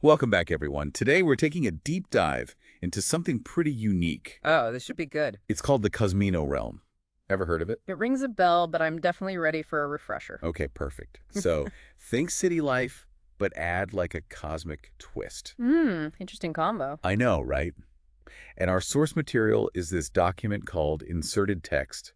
Welcome back, everyone. Today, we're taking a deep dive into something pretty unique. Oh, this should be good. It's called the Cosmeno Realm. Ever heard of it? It rings a bell, but I'm definitely ready for a refresher. Okay, perfect. So, think city life, but add like a cosmic twist. Interesting combo. I know, right? And our source material is this document called Inserted Text,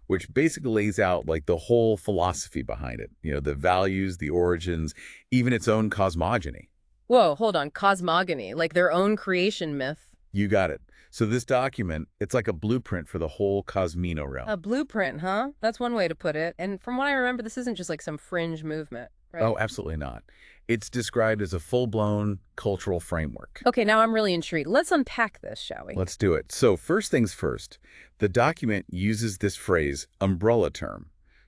which basically lays out like the whole philosophy behind it. The values, the origins, even its own cosmogony. Whoa, hold on. Cosmogony, like their own creation myth. You got it. So this document, it's like a blueprint for the whole Cosmeno realm. A blueprint, huh? That's one way to put it. And from what I remember, this isn't just like some fringe movement, right? Oh, absolutely not. It's described as a full-blown cultural framework. Okay, now I'm really intrigued. Let's unpack this, shall we? Let's do it. So first things first, the document uses this phrase, umbrella term,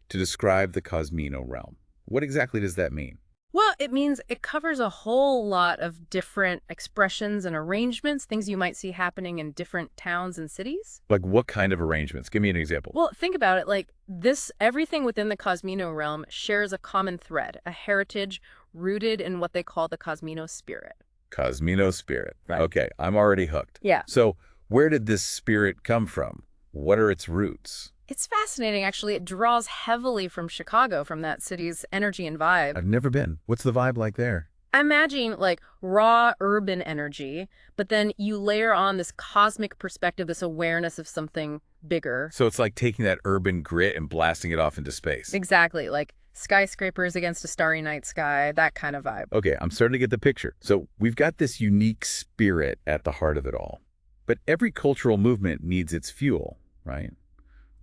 to describe the Cosmeno realm. What exactly does that mean? Well, it means it covers a whole lot of different expressions and arrangements, things you might see happening in different towns and cities. Like what kind of arrangements? Give me an example. Well, think about it like this, everything within the Cosmeno realm shares a common thread, a heritage rooted in what they call the Cosmeno spirit. Cosmeno spirit. Right. Okay, I'm already hooked. Yeah. So where did this spirit come from? What are its roots? It's fascinating, actually. It draws heavily from Chicago, from that city's energy and vibe. I've never been. What's the vibe like there? I imagine like raw urban energy, but then you layer on this cosmic perspective, this awareness of something bigger. So it's like taking that urban grit and blasting it off into space. Exactly, like skyscrapers against a starry night sky, that kind of vibe. Okay, I'm starting to get the picture. So we've got this unique spirit at the heart of it all. But every cultural movement needs its fuel, right?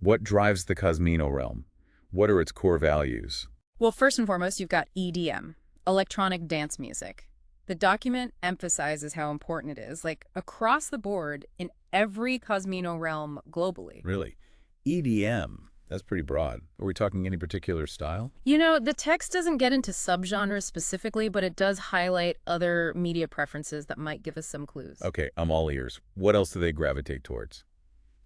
What drives the Cosmeno realm? What are its core values? Well, first and foremost, you've got EDM, electronic dance music. The document emphasizes how important it is, like across the board in every Cosmeno realm globally. Really? EDM? That's pretty broad. Are we talking any particular style? The text doesn't get into subgenres specifically, but it does highlight other media preferences that might give us some clues. Okay, I'm all ears. What else do they gravitate towards?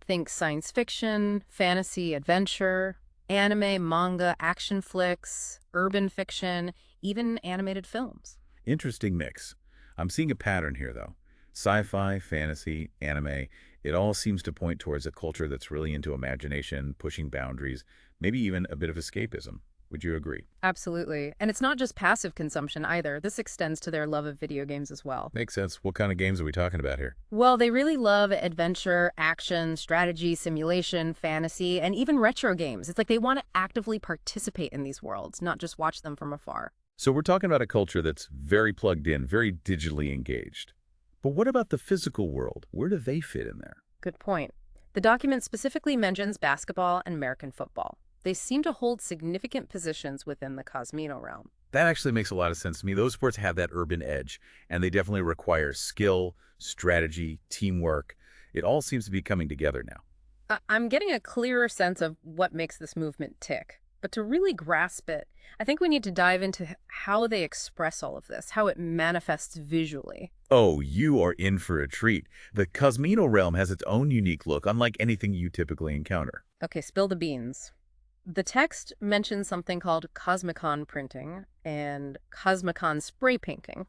Think science fiction, fantasy, adventure, anime, manga, action flicks, urban fiction, even animated films. Interesting mix. I'm seeing a pattern here, though. Sci-fi, fantasy, anime, it all seems to point towards a culture that's really into imagination, pushing boundaries, maybe even a bit of escapism. Would you agree? Absolutely. And it's not just passive consumption either. This extends to their love of video games as well. Makes sense. What kind of games are we talking about here? Well, they really love adventure, action, strategy, simulation, fantasy, and even retro games. It's like they want to actively participate in these worlds, not just watch them from afar. So we're talking about a culture that's very plugged in, very digitally engaged. But what about the physical world? Where do they fit in there? Good point. The document specifically mentions basketball and American football. They seem to hold significant positions within the Cosmeno realm. That actually makes a lot of sense to me. Those sports have that urban edge, and they definitely require skill, strategy, teamwork. It all seems to be coming together now. I'm getting a clearer sense of what makes this movement tick. But to really grasp it, I think we need to dive into how they express all of this, how it manifests visually. Oh, you are in for a treat. The Cosmeno realm has its own unique look, unlike anything you typically encounter. Okay, spill the beans. The text mentions something called Cosmicon printing and Cosmicon spray painting.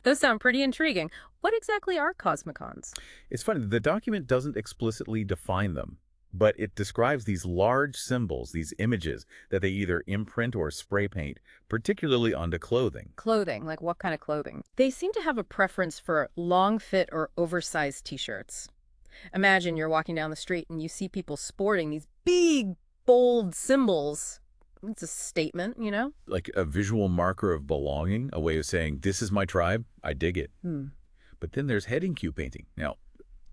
Those sound pretty intriguing. What exactly are Cosmicons? It's funny, the document doesn't explicitly define them, but it describes these large symbols, these images that they either imprint or spray paint, particularly onto clothing. Clothing, like what kind of clothing? They seem to have a preference for long fit or oversized t-shirts. Imagine you're walking down the street and you see people sporting these big, bold symbols. It's a statement, you know? Like a visual marker of belonging, a way of saying, this is my tribe, I dig it. But then there's heading cue painting. Now,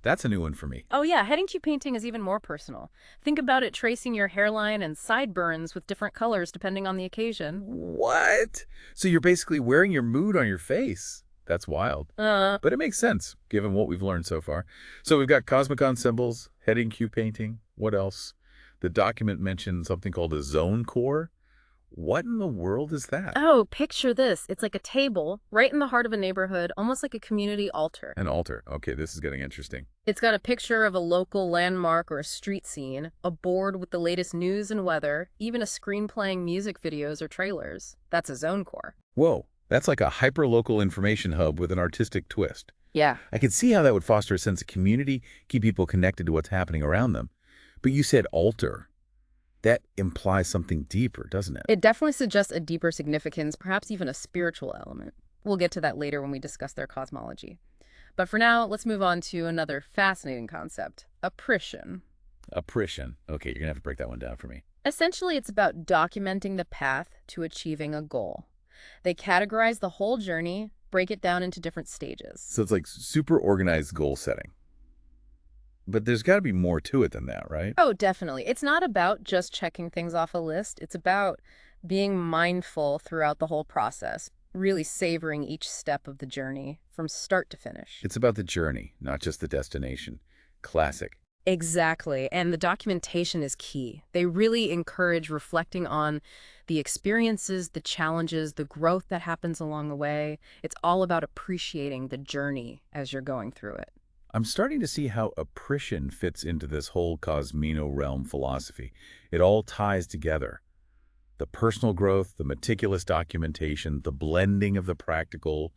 that's a new one for me. Oh yeah, heading cue painting is even more personal. Think about it tracing your hairline and sideburns with different colors depending on the occasion. What? So you're basically wearing your mood on your face. That's wild. But it makes sense, given what we've learned so far. So we've got Cosmicon symbols, heading cue painting. What else? The document mentioned something called a zone core. What in the world is that? Oh, picture this. It's like a table right in the heart of a neighborhood, almost like a community altar. An altar. Okay, this is getting interesting. It's got a picture of a local landmark or a street scene, a board with the latest news and weather, even a screen playing music videos or trailers. That's a zone core. Whoa, That's like a hyper-local information hub with an artistic twist. Yeah. I could see how that would foster a sense of community, keep people connected to what's happening around them. But you said altar. That implies something deeper, doesn't it? It definitely suggests a deeper significance, perhaps even a spiritual element. We'll get to that later when we discuss their cosmology. But for now, let's move on to another fascinating concept, apparition. Apparition. Okay, you're going to have to break that one down for me. Essentially, it's about documenting the path to achieving a goal. They categorize the whole journey, break it down into different stages. So it's like super organized goal setting. But there's got to be more to it than that, right? Oh, definitely. It's not about just checking things off a list. It's about being mindful throughout the whole process, really savoring each step of the journey from start to finish. It's about the journey, not just the destination. Classic. Exactly. And the documentation is key. They really encourage reflecting on the experiences, the challenges, the growth that happens along the way. It's all about appreciating the journey as you're going through it. I'm starting to see how apparition fits into this whole Cosmeno Realm philosophy. It all ties together. The personal growth, the meticulous documentation, the blending of the practical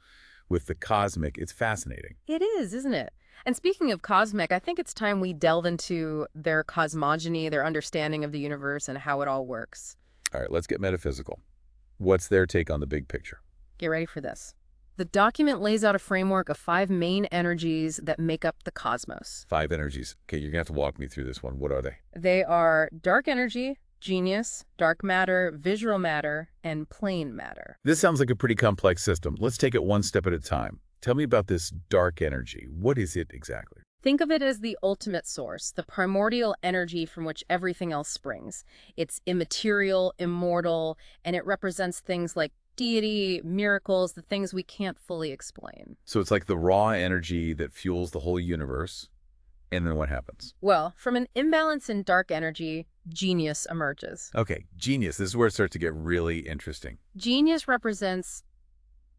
with the cosmic. It's fascinating. It is, isn't it? And speaking of cosmic, I think it's time we delve into their cosmogony, their understanding of the universe and how it all works. All right, let's get metaphysical. What's their take on the big picture? Get ready for this. The document lays out a framework of 5 main energies that make up the cosmos. 5 energies. Okay, you're going to have to walk me through this one. What are they? They are dark energy, genius, dark matter, visual matter, and plane matter. This sounds like a pretty complex system. Let's take it one step at a time. Tell me about this dark energy. What is it exactly? Think of it as the ultimate source, the primordial energy from which everything else springs. It's immaterial, immortal, and it represents things like deity, miracles, the things we can't fully explain. So it's like the raw energy that fuels the whole universe. And then what happens? Well, from an imbalance in dark energy, genius emerges. Okay, genius. This is where it starts to get really interesting. Genius represents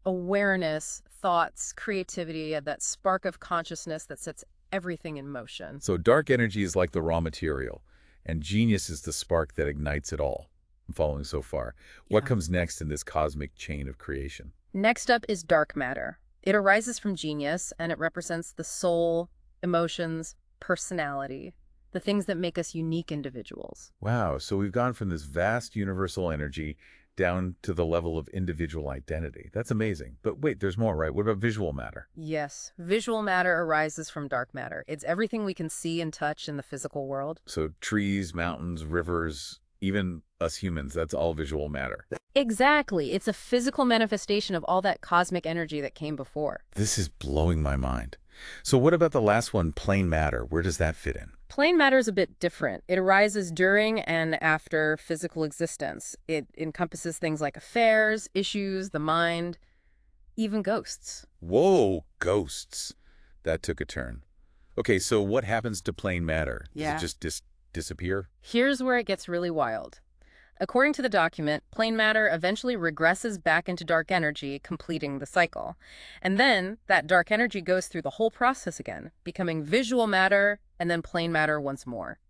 awareness, thoughts, creativity, that spark of consciousness that sets everything in motion. So dark energy is like the raw material, and genius is the spark that ignites it all. I'm following so far. What Yeah. comes next in this cosmic chain of creation? Next up is dark matter. It arises from genius, and it represents the soul, emotions, personality, the things that make us unique individuals. Wow, so we've gone from this vast universal energy down to the level of individual identity. That's amazing. But wait, there's more, right? What about visual matter? Yes, visual matter arises from dark matter. It's everything we can see and touch in the physical world. So trees, mountains, rivers, even us humans, that's all visual matter. Exactly. It's a physical manifestation of all that cosmic energy that came before. This is blowing my mind. So what about the last one, plane matter? Where does that fit in? Plane matter is a bit different. It arises during and after physical existence. It encompasses things like affairs, issues, the mind, even ghosts. Whoa, ghosts. That took a turn. Okay, so what happens to plane matter? Does Yeah. it just disappear? Here's where it gets really wild. According to the document, plane matter eventually regresses back into dark energy, completing the cycle. And then that dark energy goes through the whole process again, becoming visual matter and then plane matter once more.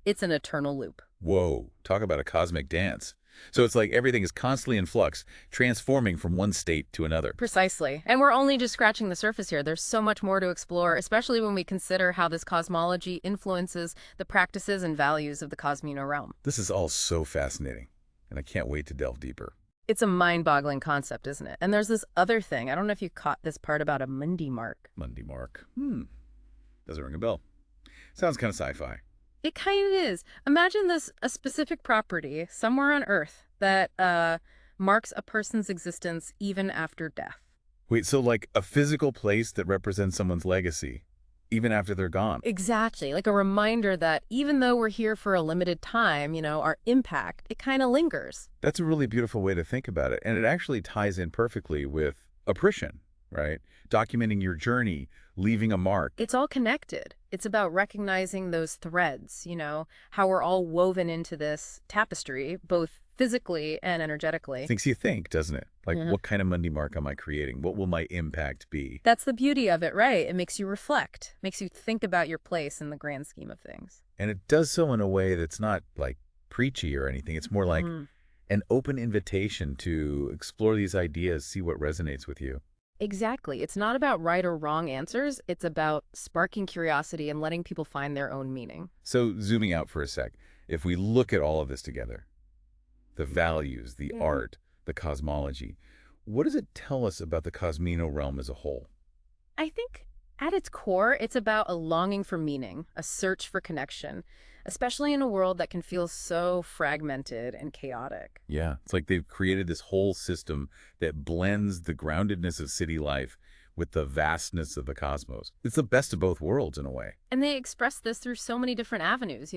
It's an eternal loop. Whoa, talk about a cosmic dance. So it's like everything is constantly in flux, transforming from one state to another. Precisely. And we're only just scratching the surface here. There's so much more to explore, especially when we consider how this cosmology influences the practices and values of the Cosmeno Realm. This is all so fascinating, and I can't wait to delve deeper. It's a mind-boggling concept, isn't it? And there's this other thing. I don't know if you caught this part about a Mundi mark. Monday mark. Doesn't ring a bell. Sounds kind of sci-fi. It kind of is. Imagine this, a specific property somewhere on Earth that marks a person's existence even after death. Wait, so like a physical place that represents someone's legacy, even after they're gone. Exactly. Like a reminder that even though we're here for a limited time, our impact, it kind of lingers. That's a really beautiful way to think about it. And it actually ties in perfectly with apparition, right? Documenting your journey, leaving a mark. It's all connected. It's about recognizing those threads, how we're all woven into this tapestry, both physically and energetically. Thinks you think, doesn't it? Like, Mhm. what kind of Monday mark am I creating? What will my impact be? That's the beauty of it, right? It makes you reflect, makes you think about your place in the grand scheme of things. And it does so in a way that's not like preachy or anything. It's more like, An open invitation to explore these ideas, see what resonates with you. Exactly. It's not about right or wrong answers. It's about sparking curiosity and letting people find their own meaning. So zooming out for a sec, if we look at all of this together, the values, the art, the cosmology, what does it tell us about the Cosmeno realm as a whole? I think at its core, it's about a longing for meaning, a search for connection, especially in a world that can feel so fragmented and chaotic. Yeah, it's like they've created this whole system that blends the groundedness of city life with the vastness of the cosmos. It's the best of both worlds in a way. And they express this through so many different avenues,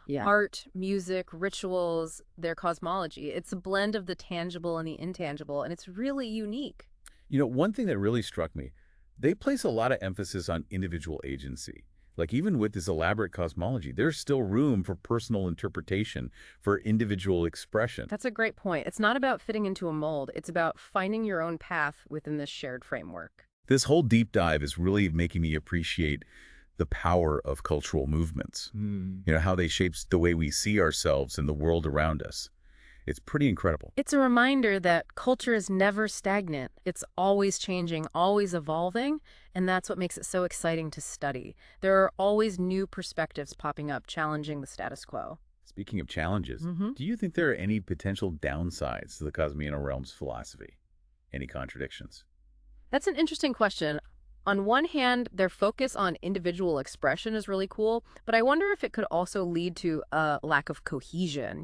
Yeah. art, music, rituals, their cosmology. It's a blend of the tangible and the intangible, and it's really unique. One thing that really struck me, they place a lot of emphasis on individual agency. Like even with this elaborate cosmology, there's still room for personal interpretation, for individual expression. That's a great point. It's not about fitting into a mold. It's about finding your own path within this shared framework. This whole deep dive is really making me appreciate the power of cultural movements. How they shape the way we see ourselves and the world around us. It's pretty incredible. It's a reminder that culture is never stagnant. It's always changing, always evolving, and that's what makes it so exciting to study. There are always new perspectives popping up, challenging the status quo. Speaking of challenges, hmm do you think there are any potential downsides to the Cosmeno Realm's philosophy? Any contradictions? That's an interesting question. On one hand, their focus on individual expression is really cool, but I wonder if it could also lead to a lack of cohesion.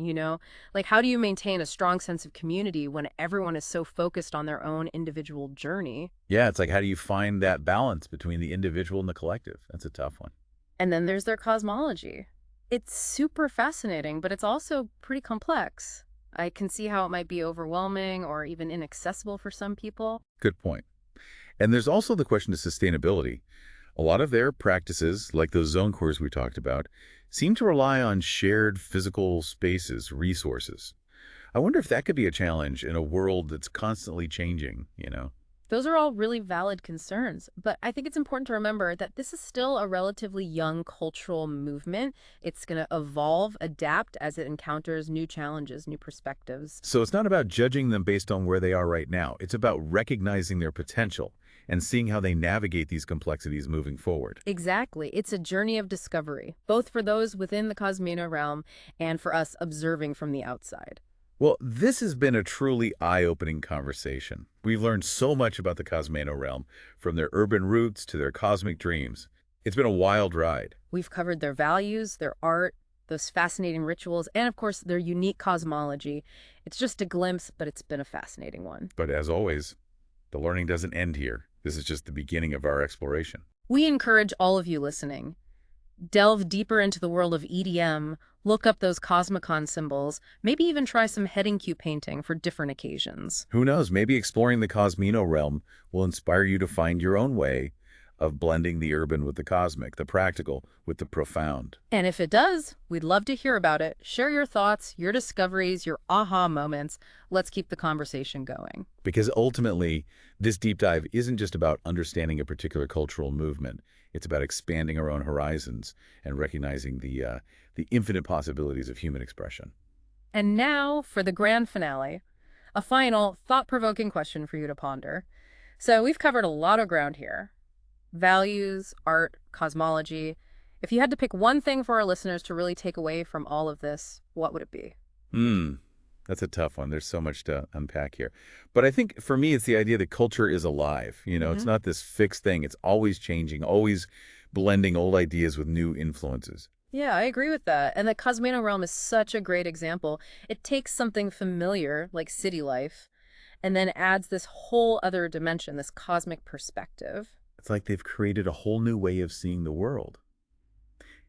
Like, how do you maintain a strong sense of community when everyone is so focused on their own individual journey? Yeah, it's like how do you find that balance between the individual and the collective? That's a tough one. And then there's their cosmology. It's super fascinating, but it's also pretty complex. I can see how it might be overwhelming or even inaccessible for some people. Good point. And there's also the question of sustainability. A lot of their practices, like those zone cores we talked about, seem to rely on shared physical spaces, resources. I wonder if that could be a challenge in a world that's constantly changing. Those are all really valid concerns, but I think it's important to remember that this is still a relatively young cultural movement. It's going to evolve, adapt as it encounters new challenges, new perspectives. So it's not about judging them based on where they are right now. It's about recognizing their potential and seeing how they navigate these complexities moving forward. Exactly. It's a journey of discovery, both for those within the Cosmeno realm and for us observing from the outside. Well, this has been a truly eye-opening conversation. We've learned so much about the Cosmeno realm, from their urban roots to their cosmic dreams. It's been a wild ride. We've covered their values, their art, those fascinating rituals, and of course, their unique cosmology. It's just a glimpse, but it's been a fascinating one. But as always, the learning doesn't end here. This is just the beginning of our exploration. We encourage all of you listening. Delve deeper into the world of EDM, look up those Cosmicon symbols, maybe even try some heading cue painting for different occasions. Who knows, maybe exploring the Cosmeno realm will inspire you to find your own way of blending the urban with the cosmic, the practical with the profound. And if it does, we'd love to hear about it. Share your thoughts, your discoveries, your aha moments. Let's keep the conversation going. Because ultimately, this deep dive isn't just about understanding a particular cultural movement. It's about expanding our own horizons and recognizing the infinite possibilities of human expression. And now for the grand finale, a final, thought-provoking question for you to ponder. So we've covered a lot of ground here. Values, art, cosmology. If you had to pick one thing for our listeners to really take away from all of this, what would it be? That's a tough one. There's so much to unpack here. But I think for me, it's the idea that culture is alive. It's not this fixed thing. It's always changing, always blending old ideas with new influences. Yeah, I agree with that. And the Cosmeno Realm is such a great example. It takes something familiar, like city life, and then adds this whole other dimension, this cosmic perspective. It's like they've created a whole new way of seeing the world.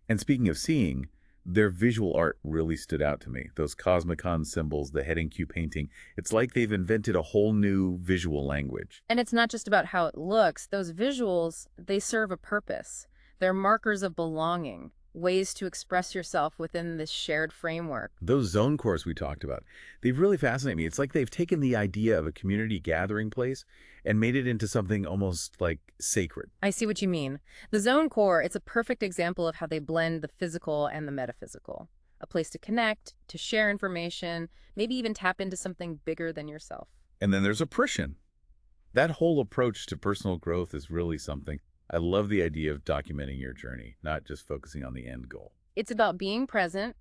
And speaking of seeing, their visual art really stood out to me. Those Cosmicon symbols, the heading cue painting, it's like they've invented a whole new visual language. And it's not just about how it looks. Those visuals, they serve a purpose. They're markers of belonging, ways to express yourself within this shared framework. Those zone cores we talked about, they really fascinate me. It's like they've taken the idea of a community gathering place and made it into something almost like sacred. I see what you mean. The zone core, it's a perfect example of how they blend the physical and the metaphysical. a place to connect, to share information, maybe even tap into something bigger than yourself. And then there's appreciation. That whole approach to personal growth is really something. I love the idea of documenting your journey, not just focusing on the end goal. It's about being present,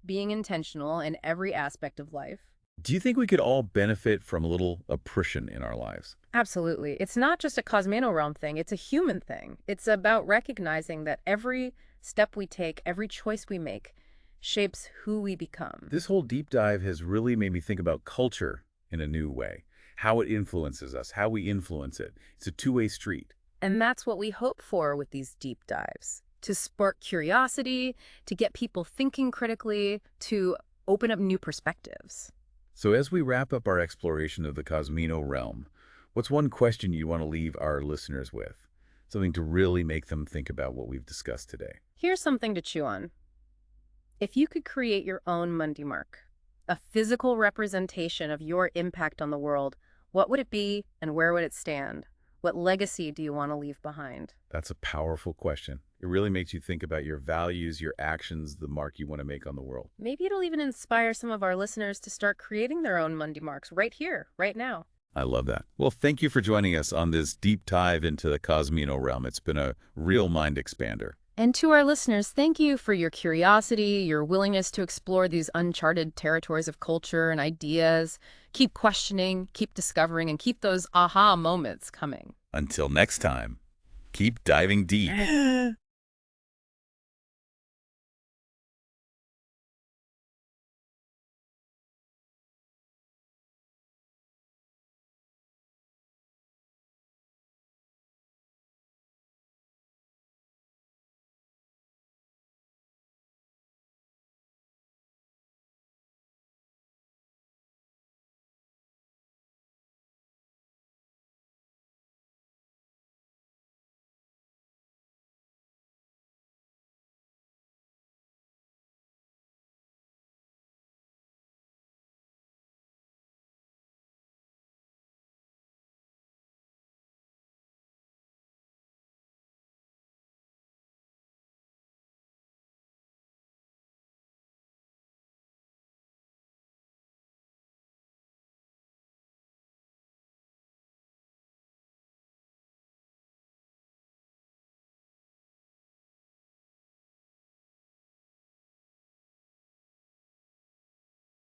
being intentional in every aspect of life. Do you think we could all benefit from a little appreciation in our lives? Absolutely. It's not just a Cosmeno Realm thing, it's a human thing. It's about recognizing that every step we take, every choice we make, shapes who we become. This whole deep dive has really made me think about culture in a new way, how it influences us, how we influence it. It's a two-way street. And that's what we hope for with these deep dives, to spark curiosity, to get people thinking critically, to open up new perspectives. So as we wrap up our exploration of the Cosmeno Realm, what's one question you want to leave our listeners with? Something to really make them think about what we've discussed today. Here's something to chew on. If you could create your own Mundi mark, a physical representation of your impact on the world, what would it be and where would it stand? What legacy do you want to leave behind? That's a powerful question. It really makes you think about your values, your actions, the mark you want to make on the world. Maybe it'll even inspire some of our listeners to start creating their own Mundi marks right here, right now. I love that. Well, thank you for joining us on this deep dive into the Cosmeno Realm. It's been a real mind expander. And to our listeners, thank you for your curiosity, your willingness to explore these uncharted territories of culture and ideas. Keep questioning, keep discovering, and keep those aha moments coming. Until next time, keep diving deep.